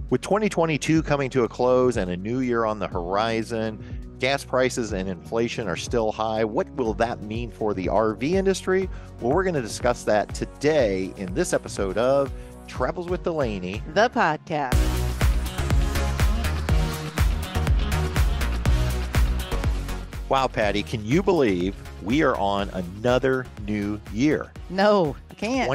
With 2022 coming to a close and a new year on the horizon, gas prices and inflation are still high. What will that mean for the RV industry? Well, we're going to discuss that today in this episode of Travels with Delaney, the podcast. Wow, Patty, can you believe we are on another new year? No, I can't.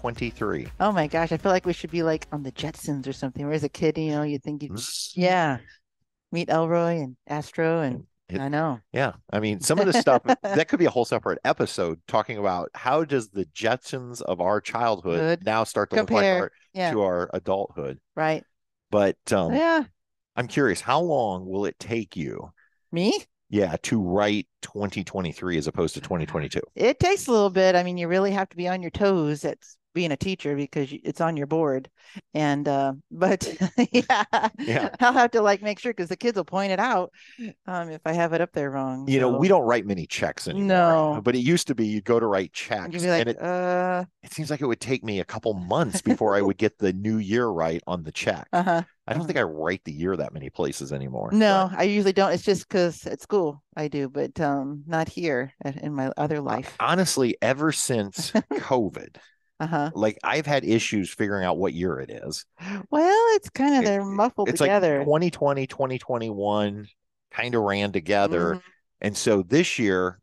2023. Oh my gosh, I feel like we should be like on the Jetsons or something. Where as a kid, you think you'd, yeah, meet Elroy and Astro and I know. Yeah. I mean, some of the stuff that could be a whole separate episode talking about how does the Jetsons of our childhood now start to compare look like to our adulthood. Right. But yeah, I'm curious, how long will it take you? Me? Yeah, to write 2023 as opposed to 2022. It takes a little bit. I mean, you really have to be on your toes. It's being a teacher because it's on your board. And but yeah, I'll have to like make sure because the kids will point it out if I have it up there wrong. You know, we don't write many checks anymore. No. But it used to be you'd go to write checks. And you'd be like, it seems like it would take me a couple months before I would get the new year right on the check. I don't think I write the year that many places anymore. No, I usually don't. It's just because at school I do, but not here in my other life. Honestly, ever since COVID, like I've had issues figuring out what year it is. Well, it's kind of they're muffled together. Like 2020, 2021 kind of ran together. And so this year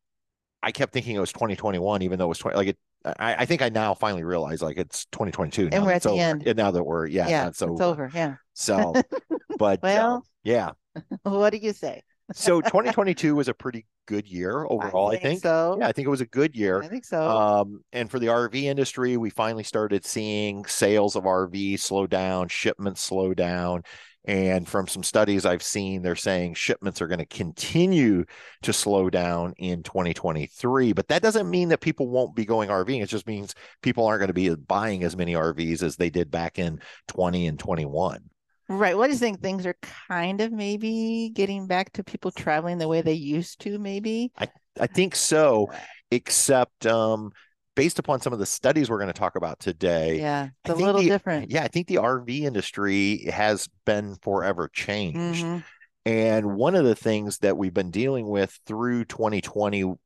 I kept thinking it was 2021, even though it was 20, like it, I think I now finally realize like it's 2022 and we're at the end. And now that we're it's over. Yeah. So, but well, yeah. What do you say? So 2022 was a pretty good year overall, I think. So. Yeah, I think it was a good year. I think so. And for the RV industry, we finally started seeing sales of RVs slow down, shipments slow down. And from some studies I've seen, they're saying shipments are going to continue to slow down in 2023. But that doesn't mean that people won't be going RVing. It just means people aren't going to be buying as many RVs as they did back in 20 and 21. Right. What do you think? Things are kind of maybe getting back to people traveling the way they used to, maybe? I think so, except based upon some of the studies we're going to talk about today. Yeah, it's a little different. Yeah, I think the RV industry has been forever changed. And one of the things that we've been dealing with through 2022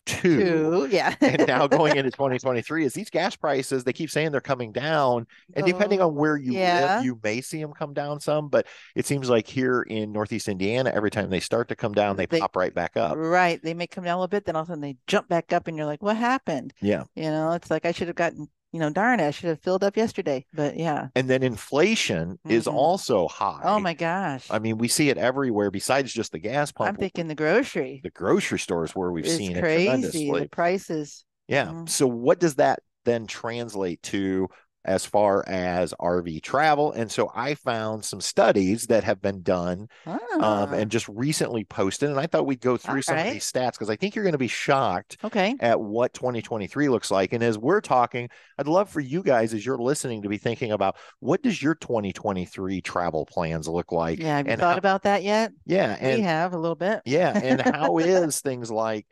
and now going into 2023 is these gas prices. They keep saying they're coming down, and depending on where you live, you may see them come down some, but it seems like here in Northeast Indiana, every time they start to come down, they pop right back up. Right. They may come down a little bit, then all of a sudden they jump back up and you're like, what happened? Yeah. It's like I should have gotten, darn it, I should have filled up yesterday, but yeah. And then inflation is also high. Oh my gosh. I mean, we see it everywhere besides just the gas pump. I'm thinking the grocery. The grocery stores where we've seen it tremendously. The prices. Yeah. So what does that then translate to as far as RV travel? And so I found some studies that have been done and just recently posted. And I thought we'd go through some of these stats because I think you're going to be shocked at what 2023 looks like. And as we're talking, I'd love for you guys, as you're listening, to be thinking about what does your 2023 travel plans look like? Yeah. Have you thought about that yet? Yeah. And we have a little bit. Yeah. And how is things like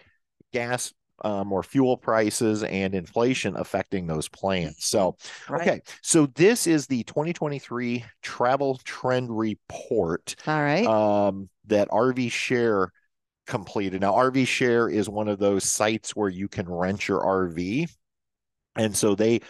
gas or fuel prices and inflation affecting those plans? So, okay. So this is the 2023 travel trend report. All right. That RV Share completed. Now, RV Share is one of those sites where you can rent your RV. And so they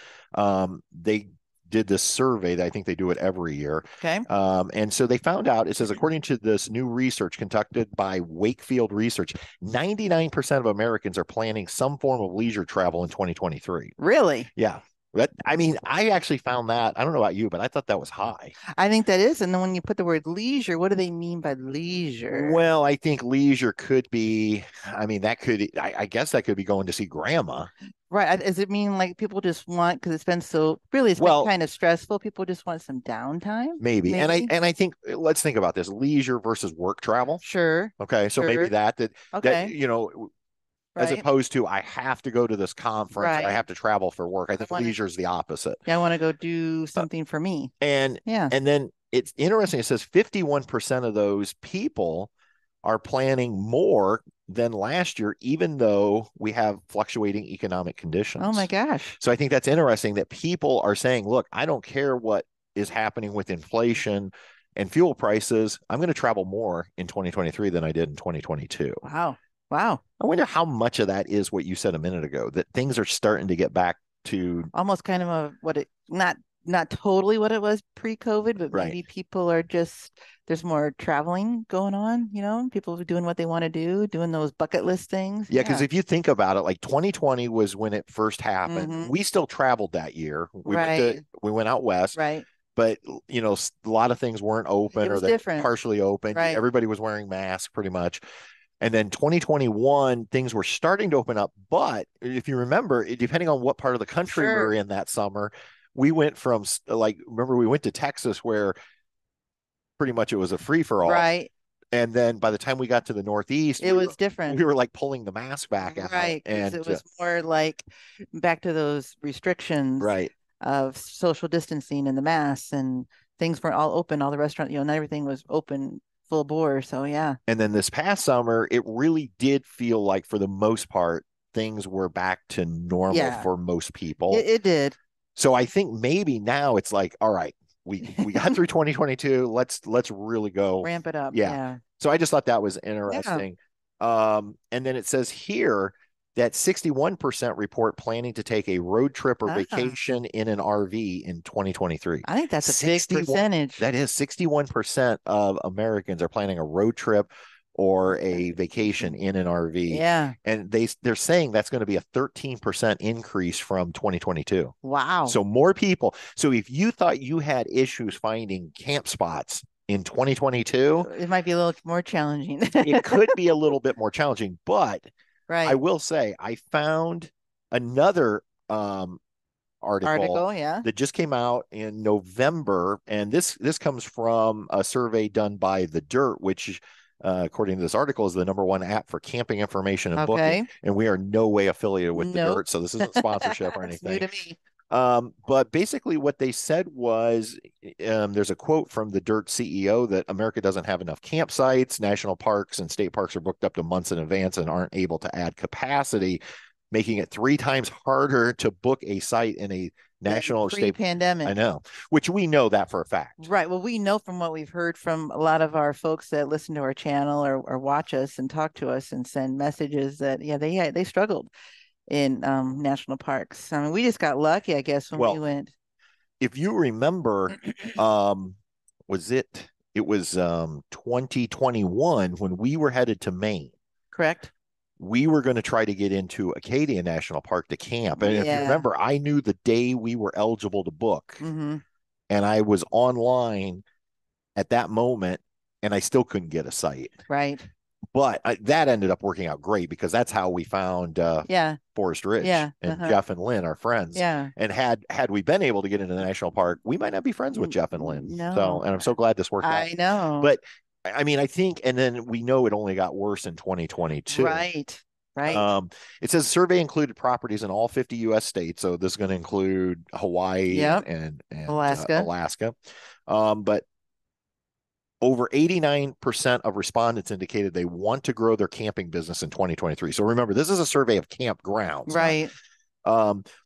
did this survey. I think they do it every year. Okay. And so they found out, it says, according to this new research conducted by Wakefield Research, 99% of Americans are planning some form of leisure travel in 2023. Really? Yeah. I mean, I actually found that, I don't know about you, but I thought that was high. I think that is. And then when you put the word leisure, what do they mean by leisure? Well, I think leisure could be, I mean, I guess that could be going to see grandma. Right. Does it mean like people just want, because it's been been kind of stressful, people just want some downtime? Maybe. And I think, let's think about this, leisure versus work travel. Sure. Okay. So maybe that as opposed to I have to go to this conference, or I have to travel for work. I think leisure is the opposite. Yeah, I want to go do something for me. And then it's interesting. It says 51% of those people are planning more than last year, even though we have fluctuating economic conditions. Oh my gosh. So I think that's interesting that people are saying, look, I don't care what is happening with inflation and fuel prices, I'm going to travel more in 2023 than I did in 2022. Wow. Wow. I wonder how much of that is what you said a minute ago, that things are starting to get back to almost kind of not totally what it was pre-COVID, but maybe people are just, there's more traveling going on, people are doing what they want to do, doing those bucket list things. Yeah, because if you think about it, like 2020 was when it first happened. Mm-hmm. We still traveled that year. We went out west. Right. But, a lot of things weren't open, or they're partially open. Right. Everybody was wearing masks pretty much. And then 2021, things were starting to open up. But if you remember, depending on what part of the country we were in that summer, we went from remember we went to Texas where pretty much it was a free for all. Right. And then by the time we got to the Northeast, it was different. We were like pulling the mask back out. Right. And it was more like back to those restrictions of social distancing and the masks, and things weren't all open. All the restaurants, and everything was open full bore. So yeah. And then this past summer, it really did feel like, for the most part, things were back to normal for most people. It did. So I think maybe now it's like, all right, we got through 2022. Let's really go ramp it up. Yeah. So I just thought that was interesting. Yeah. And then it says here that 61% report planning to take a road trip or vacation in an RV in 2023. I think that's a big percentage. That is 61% of Americans are planning a road trip or a vacation in an RV. Yeah. And they're saying that's going to be a 13% increase from 2022. Wow. So more people. So if you thought you had issues finding camp spots in 2022, it might be a little more challenging. It could be a little bit more challenging, but I will say I found another article that just came out in November, and this comes from a survey done by The Dirt, which according to this article is the #1 app for camping information and booking, and we are no way affiliated with The Dirt, so this isn't sponsorship or anything. New to me. But basically what they said was, there's a quote from the Dirt CEO that America doesn't have enough campsites. National parks and state parks are booked up to months in advance and aren't able to add capacity, making it 3 times harder to book a site in a national or state pandemic. I know, which we know that for a fact. Right. Well, we know from what we've heard from a lot of our folks that listen to our channel or watch us and talk to us and send messages that, they struggled in national parks. I mean, we just got lucky, I guess, when we went. If you remember, was it was 2021 when we were headed to Maine. Correct. We were going to try to get into Acadia National Park to camp. And if you remember, I knew the day we were eligible to book, and I was online at that moment, and I still couldn't get a site. Right. But that ended up working out great, because that's how we found Forest Ridge and Jeff and Lynn, our friends. Yeah. And had we been able to get into the national park, we might not be friends with Jeff and Lynn. No. So, and I'm so glad this worked out. I know. But I mean, I think, and then we know it only got worse in 2022. Right. It says survey included properties in all 50 U.S. states. So this is going to include Hawaii and Alaska. But over 89% of respondents indicated they want to grow their camping business in 2023. So remember, this is a survey of campgrounds. Right.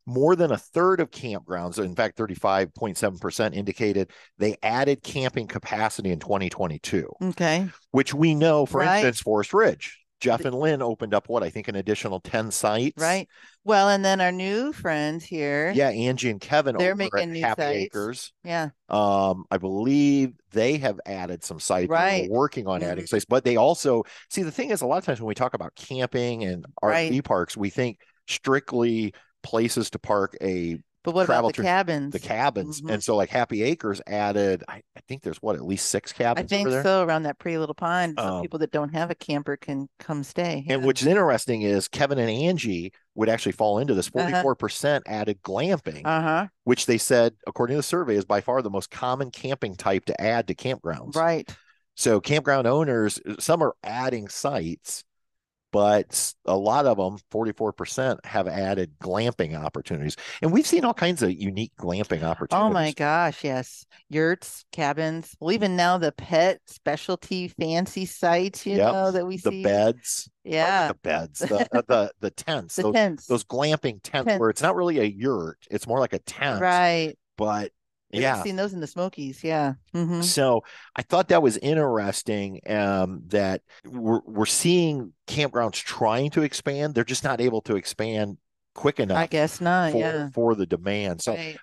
More than a third of campgrounds, in fact, 35.7% indicated they added camping capacity in 2022. Okay. Which we know, for instance, Forest Ridge. Jeff and Lynn opened up I think an additional 10 sites. Right. Well, and then our new friends here. Yeah, Angie and Kevin they're over making at new Happy sites. Acres. Yeah. I believe they have added some sites. Right. We're working on adding sites, but they also see, the thing is, a lot of times when we talk about camping and RV parks, we think strictly places to park But what about the cabins? The cabins. And so like Happy Acres added, I think there's at least 6 cabins. I think so, around that pretty little pond. So people that don't have a camper can come stay. And what's interesting is Kevin and Angie would actually fall into this. 44% added glamping, which they said, according to the survey, is by far the most common camping type to add to campgrounds. Right. So campground owners, some are adding sites, but a lot of them, 44%, have added glamping opportunities. And we've seen all kinds of unique glamping opportunities. Oh my gosh, yes. Yurts, cabins. Well, even now the pet specialty fancy sites, you know, that we see. The beds. Yeah. The beds. The tents. Those glamping tents where it's not really a yurt. It's more like a tent. Right. But We've seen those in the Smokies. Yeah. Mm-hmm. So I thought that was interesting, that we're seeing campgrounds trying to expand. They're just not able to expand quick enough. I guess not. For the demand. So right.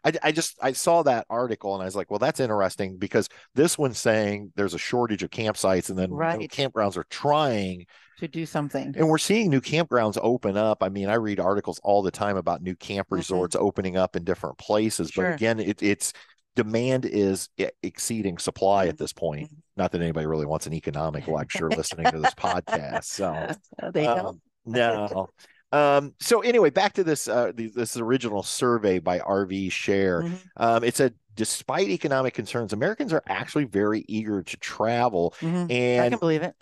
I saw that article and I was like, well, that's interesting, because this one's saying there's a shortage of campsites, and then campgrounds are trying to do something. And we're seeing new campgrounds open up. I mean, I read articles all the time about new camp resorts opening up in different places. But again, it's demand is exceeding supply at this point. Not that anybody really wants an economic lecture listening to this podcast. So they don't. No. So anyway, back to this this original survey by RV Share. It said, despite economic concerns, Americans are actually very eager to travel. And I can believe it.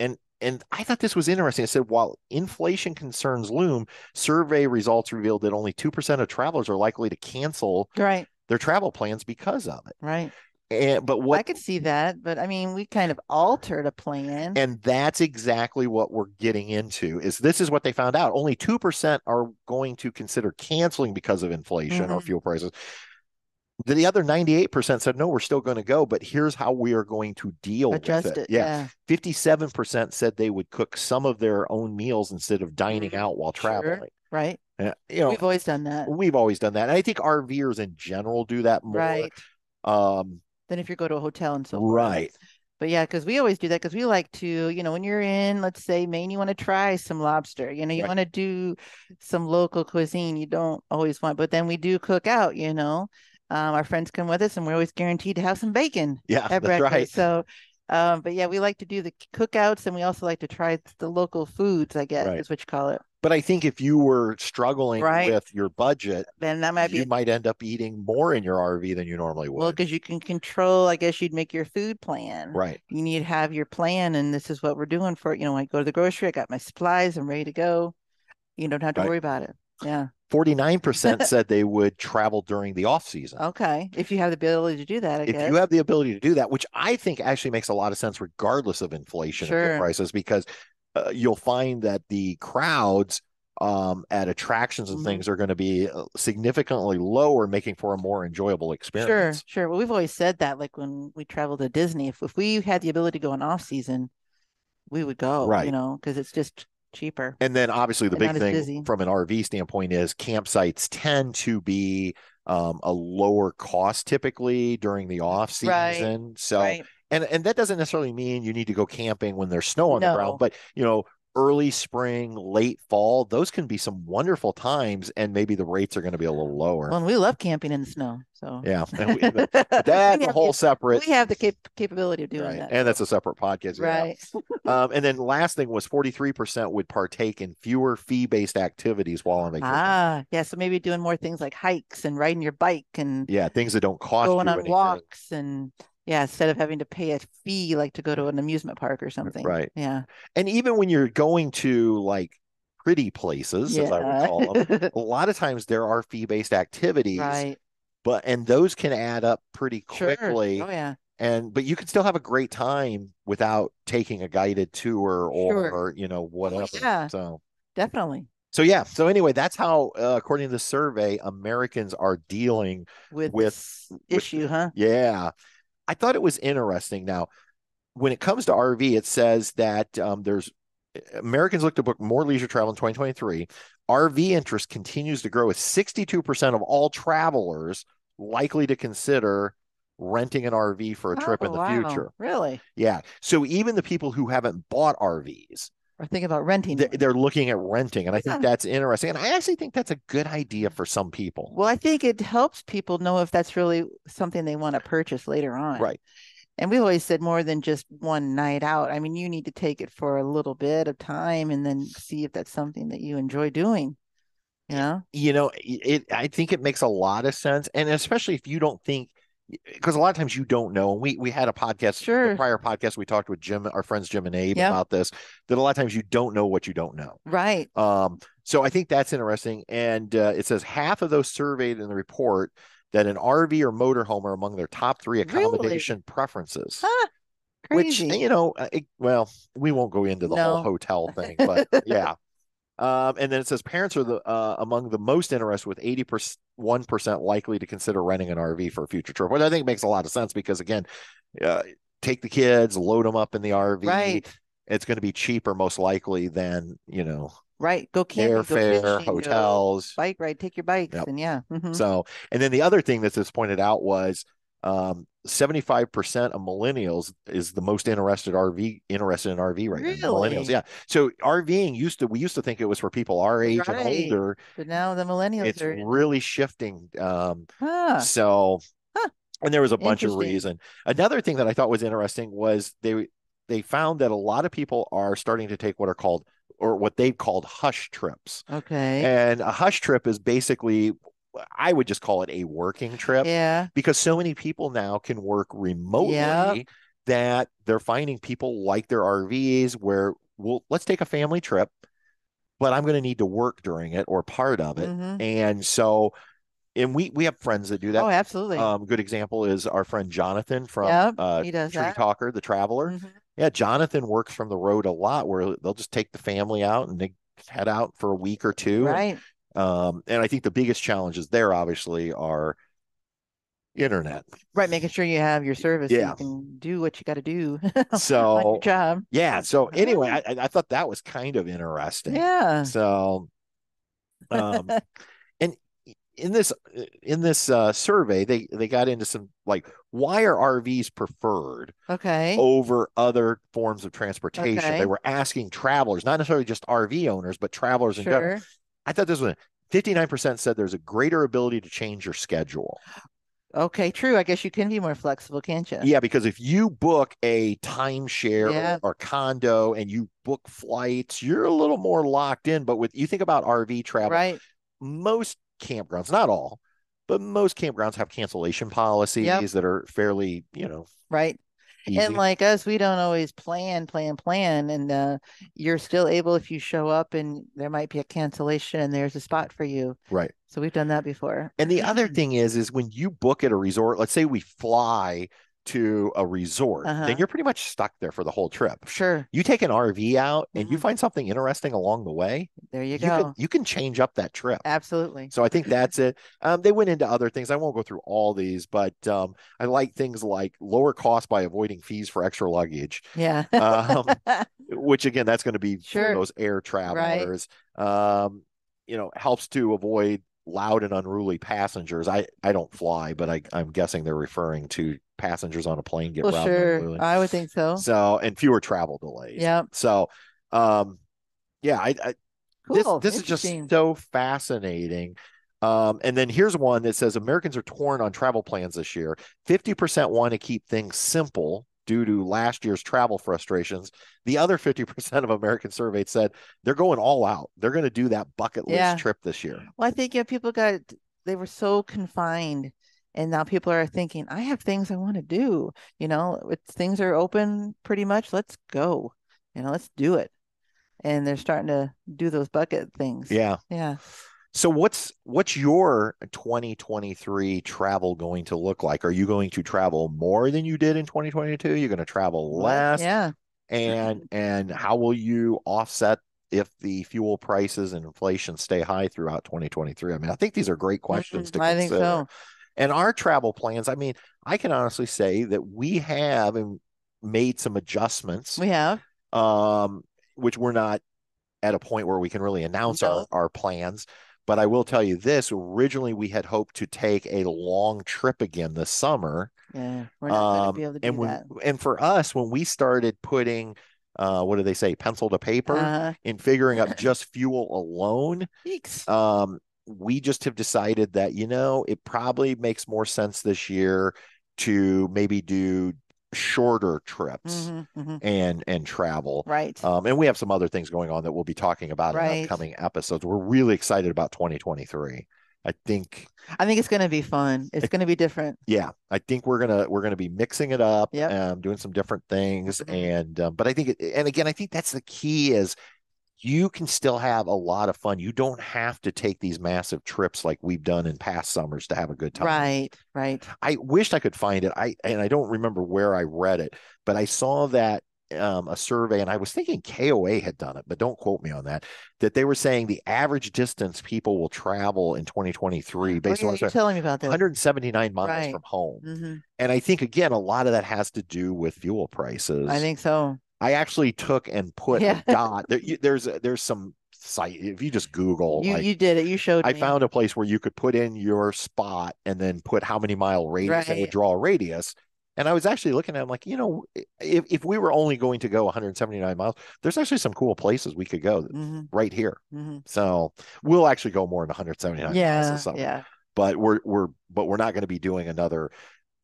And I thought this was interesting. It said, while inflation concerns loom, survey results revealed that only 2% of travelers are likely to cancel their travel plans because of it. Right. But what I could see that, but I mean, we kind of altered a plan. And that's exactly what we're getting into. This is what they found out. Only 2% are going to consider canceling because of inflation or fuel prices. The other 98% said, no, we're still going to go, but here's how we are going to deal with it. Yeah. 57% said they would cook some of their own meals instead of dining out while traveling. Right. We've always done that. We've always done that. And I think RVers in general do that more. Right. Than if you go to a hotel and so forth. Right. But yeah, because we always do that, because we like to, when you're in, let's say, Maine, you want to try some lobster, you want to do some local cuisine. You don't always want, but then we do cook out, our friends come with us and we're always guaranteed to have some bacon at breakfast. Right. So, but yeah, we like to do the cookouts, and we also like to try the local foods, I guess is what you call it. But I think if you were struggling with your budget, then you might end up eating more in your RV than you normally would. Well, because you can control, I guess you'd make your food plan. Right. You need to have your plan, and this is what we're doing for it. I go to the grocery, I got my supplies, I'm ready to go. You don't have to worry about it. Yeah. 49% said they would travel during the off season. Okay. If you have the ability to do that, I guess. If you have the ability to do that, which I think actually makes a lot of sense regardless of inflation and prices, because you'll find that the crowds at attractions and things are going to be significantly lower, making for a more enjoyable experience. Sure. Well, we've always said that, like when we travel to Disney, if we had the ability to go in off season, we would go, because it's just cheaper. And then obviously the big thing from an RV standpoint is campsites tend to be a lower cost typically during the off season. So and that doesn't necessarily mean you need to go camping when there's snow on the ground, but early spring, late fall, those can be some wonderful times, and maybe the rates are going to be a little lower. Well, and we love camping in the snow, so that's a whole separate. We have the capability of doing that, and that's a separate podcast, right? And then last thing was 43% would partake in fewer fee-based activities while on vacation. So maybe doing more things like hikes and riding your bike and things that don't cost going you on anything. Walks and. Yeah, instead of having to pay a fee, like to go to an amusement park or something. Right. Yeah. And even when you're going to like pretty places, as I would call them, a lot of times there are fee-based activities. Right. And those can add up pretty quickly. Sure. Oh, yeah. But you can still have a great time without taking a guided tour or whatever. Yeah. So definitely. So so anyway, that's how, according to the survey, Americans are dealing with this issue, huh? Yeah. I thought it was interesting. Now, when it comes to RV, it says that Americans look to book more leisure travel in 2023. RV interest continues to grow, with 62% of all travelers likely to consider renting an RV for a trip in the future. Really? Yeah. So even the people who haven't bought RVs are thinking about renting. They're looking at renting. And I think that's interesting. And I actually think that's a good idea for some people. Well, I think it helps people know if that's really something they want to purchase later on. Right. And we've always said more than just one night out. I mean, you need to take it for a little bit of time and then see if that's something that you enjoy doing. I think it makes a lot of sense. And especially if you don't think, because a lot of times you don't know. And we had a podcast, the prior podcast, we talked with our friends Jim and Abe about this, that a lot of times you don't know what you don't know. Right. So I think that's interesting. And it says half of those surveyed in the report that an RV or motorhome are among their top 3 accommodation preferences. Huh? Crazy. Which, we won't go into the whole hotel thing, but yeah. And then it says parents are the among the most interested, with 81% likely to consider renting an RV for a future trip, which I think makes a lot of sense because, again, take the kids, load them up in the RV. Right. It's going to be cheaper, most likely, than, Right. Go camping, go airfare, fishing, go hotels. bike ride, take your bikes. Yep. And yeah. So, and then the other thing that this pointed out was 75% of millennials is the most interested in RV right now. Millennials, Really? yeah. So RVing we used to think it was for people our age and Right. older. But now the millennials It's are really shifting. huh. So, Huh. and there was a bunch of Interesting. reason. Another thing that I thought was interesting was they found that a lot of people are starting to take what they've called hush trips. Okay. And a hush trip is basically, I would just call it a working trip, Yeah. because so many people now can work remotely Yep. that they're finding people like their RVs where, let's take a family trip, but I'm going to need to work during it or part of it. Mm-hmm. And so, and we have friends that do that. Oh, absolutely. Good example is our friend Jonathan from Yep. He does Tree that. Talker, the Traveler. Mm-hmm. Yeah, Jonathan works from the road a lot, where they'll just take the family out and they head out for a week or two. Right. And I think the biggest challenges there obviously are internet. Right. Making sure you have your service so Yeah. you can do what you got to do on your So job. yeah. So anyway, Oh, I thought that was kind of interesting. yeah. So and in this survey, they got into some, like, why are RVs preferred Okay. over other forms of transportation? Okay. They were asking travelers, not necessarily just RV owners, but travelers in general. Sure. I thought this was 59% said there's a greater ability to change your schedule. Okay, true. I guess you can be more flexible, can't you? Yeah, because if you book a timeshare Yeah. or condo and you book flights, you're a little more locked in. But you think about RV travel, Right. most campgrounds, not all, but most campgrounds have cancellation policies Yep. that are fairly, Right. easy. And like us, we don't always plan. And you're still able, if you show up and there might be a cancellation and there's a spot for you. Right. So we've done that before. And the other thing is when you book at a resort, let's say we fly to a resort, then you're pretty much stuck there for the whole trip. Sure. You take an RV out and you find something interesting along the way, there you go. You can change up that trip. Absolutely. So I think that's it. They went into other things. I won't go through all these, but I like things like lower cost by avoiding fees for extra luggage. Yeah. Which again, that's going to be Sure. for those air travelers. Right. Helps to avoid loud and unruly passengers. I don't fly, but I'm guessing they're referring to passengers on a plane get loud and unruly. I would think so. So, and fewer travel delays. Yeah. So, yeah, cool. This is just so fascinating. And then here's one that says Americans are torn on travel plans this year. 50% want to keep things simple due to last year's travel frustrations. The other 50% of Americans surveyed said they're going all out. They're going to do that bucket list trip this year. Well, I think people they were so confined, and now people are thinking, I have things I want to do. Things are open pretty much. Let's go. Let's do it. And they're starting to do those bucket things. Yeah. Yeah. So what's your 2023 travel going to look like? Are you going to travel more than you did in 2022? You're going to travel less? Yeah. And how will you offset if the fuel prices and inflation stay high throughout 2023? I mean, I think these are great questions to consider. I think so. And our travel plans, I mean, I can honestly say that we have made some adjustments. We have. Which we're not at a point where we can really announce our plans. But I will tell you this, originally we had hoped to take a long trip again this summer. Yeah, we're not going to be able to do that. And for us, when we started putting, what do they say, pencil to paper in figuring up just fuel alone, we just have decided that, it probably makes more sense this year to maybe do shorter trips and travel. Right. And we have some other things going on that we'll be talking about in upcoming episodes. We're really excited about 2023. I think it's going to be fun. It's going to be different. Yeah. I think we're going to be mixing it up, doing some different things. And, but I think, and again, I think that's the key is you can still have a lot of fun. You don't have to take these massive trips like we've done in past summers to have a good time. Right. I wished I could find it. And I don't remember where I read it, but I saw that a survey, and I was thinking KOA had done it, but don't quote me on that, that they were saying the average distance people will travel in 2023 based on you're telling me about that. 179 miles from home. And I think, again, a lot of that has to do with fuel prices. I think so. I actually took and put a dot. There's some site, if you just Google, you did it, you showed me. I found a place where you could put in your spot and then put how many mile radius, and it would draw a radius. And I was actually looking at it, I'm like, if we were only going to go 179 miles, there's actually some cool places we could go right here. So we'll actually go more than 179 miles this summer. Yeah. But we're not going to be doing another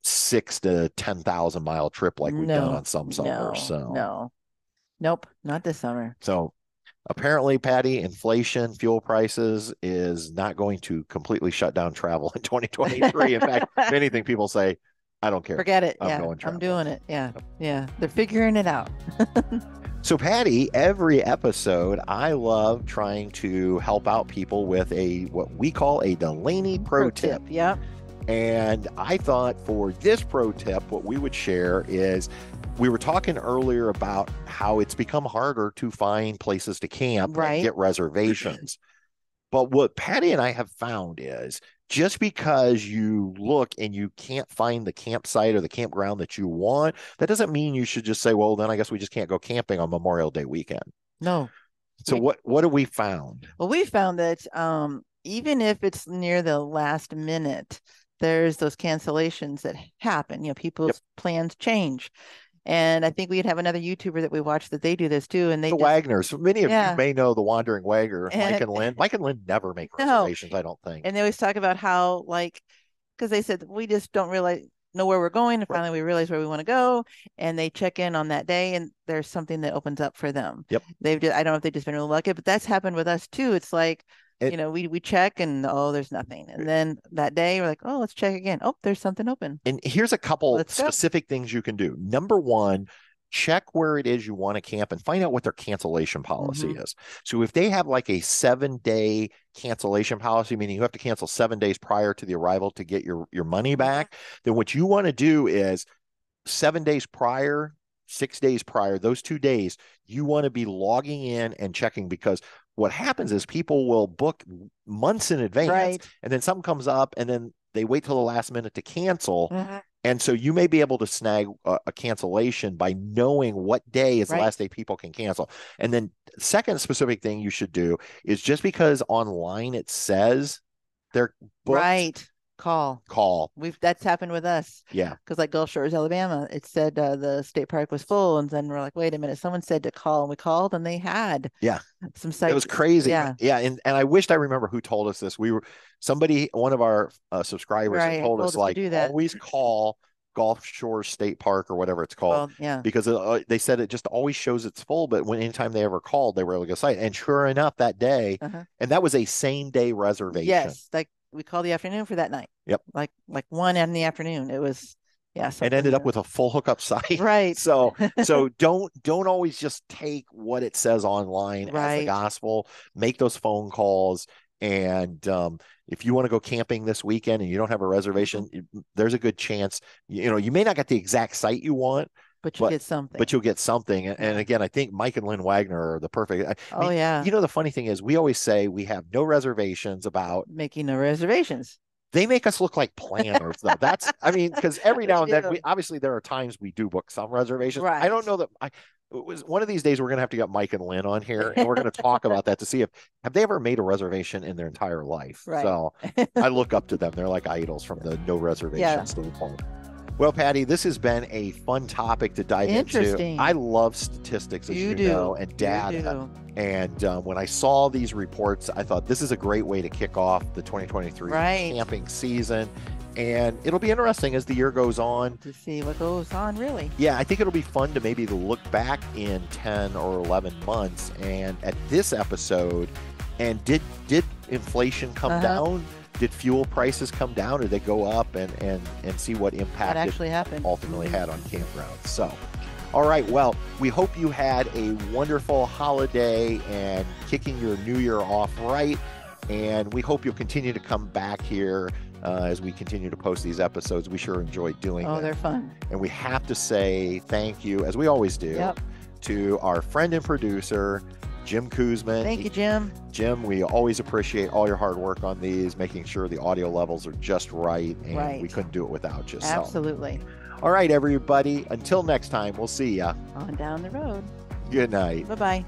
6,000 to 10,000 mile trip like we've done on some summers. Nope, not this summer. So apparently, Patty, inflation, fuel prices is not going to completely shut down travel in 2023. In fact, if anything, people say, I don't care. Forget it. I'm doing it. Yeah. They're figuring it out. So, Patty, every episode, I love trying to help out people with what we call a Delaney pro tip. Yeah. And I thought for this pro tip, what we would share is, we were talking earlier about how it's become harder to find places to camp and get reservations. But what Patty and I have found is, just because you look and you can't find the campsite or the campground that you want, that doesn't mean you should just say, well, then I guess we just can't go camping on Memorial Day weekend. No. So what have we found? Well, we found that even if it's near the last minute, there's those cancellations that happen. People's plans change. And I think we'd have another YouTuber that we watch that they do this too. And the Wagners. Many of you may know the Wandering Wagner, Mike and Lynn. Mike and Lynn never make reservations, I don't think. And they always talk about how, because they said, we just don't know where we're going. And finally we realize where we want to go. And they check in on that day and there's something that opens up for them. Yep. I don't know if they've just been really lucky, but that's happened with us too. It's like, we check and there's nothing. And then that day we're like, let's check again. There's something open. And here's a couple specific things you can do. Number one, check where it is you want to camp and find out what their cancellation policy is. So if they have like a 7-day cancellation policy, meaning you have to cancel 7 days prior to the arrival to get your money back, then what you want to do is 7 days prior, 6 days prior, those 2 days, you want to be logging in and checking, because what happens is people will book months in advance and then something comes up and then they wait till the last minute to cancel. And so you may be able to snag a cancellation by knowing what day is the last day people can cancel. And then the second specific thing you should do is, just because online it says they're booked, call. That's happened with us. Yeah. Because like Gulf Shores, Alabama, it said the state park was full, and then we're like, wait a minute, someone said to call, and we called and they had some sites. It was crazy. Yeah. And I wished I remember who told us this. One of our subscribers told us always call Gulf Shores State Park or whatever it's called. Because they said it just always shows it's full, but anytime they ever called, they were able to go site. And sure enough, that day, and that was a same day reservation. Yes, we called the afternoon for that night. Yep. Like 1 in the afternoon. It was, it ended up with a full hookup site. Right. So don't always just take what it says online as the gospel. Make those phone calls. And if you want to go camping this weekend and you don't have a reservation, there's a good chance, you may not get the exact site you want, but you'll get something. And again, I think Mike and Lynn Wagner are the perfect. The funny thing is, we always say we have no reservations about making no reservations. They make us look like planners, though. Because every now and then, obviously there are times we do book some reservations. Right. I don't know that it was one of these days we're going to have to get Mike and Lynn on here, and we're going to talk about that to see have they ever made a reservation in their entire life. Right. So I look up to them. They're like idols from the no reservation standpoint. Well, Patty, this has been a fun topic to dive into. I love statistics, as you know, and data. And when I saw these reports, I thought this is a great way to kick off the 2023 camping season. And it'll be interesting as the year goes on to see what goes on, really. Yeah, I think it'll be fun to maybe look back in 10 or 11 months and at this episode, and did inflation come down? Did fuel prices come down, or did they go up, and see what impact that actually happened ultimately had on campgrounds? So, all right, well, we hope you had a wonderful holiday and kicking your new year off right. And we hope you'll continue to come back here as we continue to post these episodes. We sure enjoy doing them. They're fun. And we have to say thank you, as we always do, to our friend and producer, Jim Kuzman. Thank you, Jim. Jim, we always appreciate all your hard work on these, making sure the audio levels are just right, and we couldn't do it without you. Absolutely. So. All right, everybody. Until next time, we'll see ya. On down the road. Good night. Bye-bye.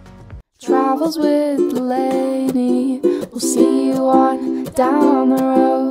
Travels with the lady. We'll see you on down the road.